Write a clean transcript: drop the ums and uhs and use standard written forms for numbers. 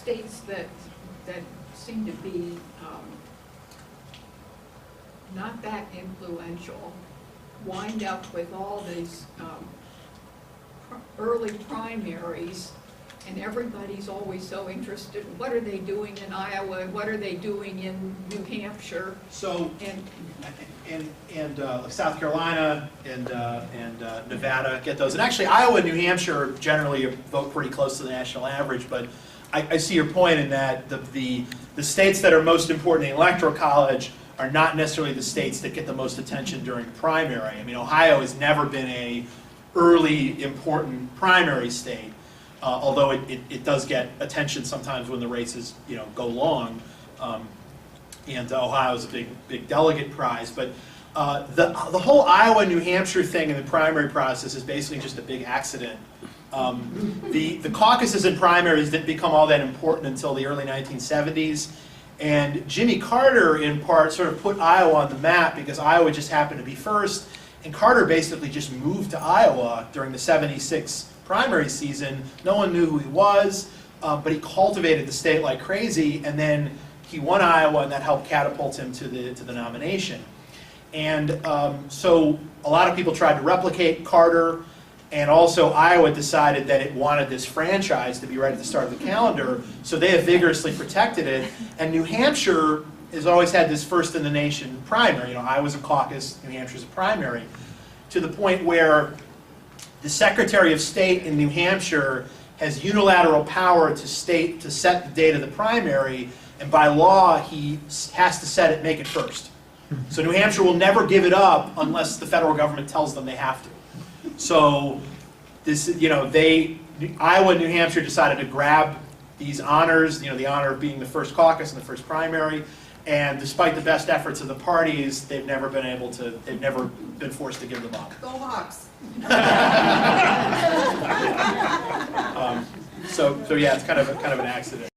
states that seem to be not that influential wind up with all these early primaries, and everybody's always so interested. What are they doing in Iowa? What are they doing in New Hampshire? So, and South Carolina and Nevada get those. And actually, Iowa and New Hampshire generally vote pretty close to the national average. But I see your point in that the states that are most important in the Electoral College are not necessarily the states that get the most attention during the primary. I mean, Ohio has never been a early important primary state, although it does get attention sometimes when the races go long. And Ohio is a big delegate prize, but the whole Iowa-New Hampshire thing in the primary process is basically just a big accident. The caucuses and primaries didn't become all that important until the early 1970s, and Jimmy Carter, in part, sort of put Iowa on the map because Iowa just happened to be first, and Carter basically just moved to Iowa during the '76 primary season. No one knew who he was, but he cultivated the state like crazy, and then he won Iowa, and that helped catapult him to the nomination. And so a lot of people tried to replicate Carter, and also Iowa decided that it wanted this franchise to be right at the start of the calendar, so they have vigorously protected it. And New Hampshire has always had this first in the nation primary. Iowa's a caucus, New Hampshire's a primary, to the point where the Secretary of State in New Hampshire has unilateral power to set the date of the primary, and by law he has to set it, make it first. So New Hampshire will never give it up unless the federal government tells them they have to. So this, Iowa and New Hampshire decided to grab these honors, the honor of being the first caucus and the first primary, and despite the best efforts of the parties, they've never been forced to give them up. Go Hawks! So yeah, it's kind of an accident.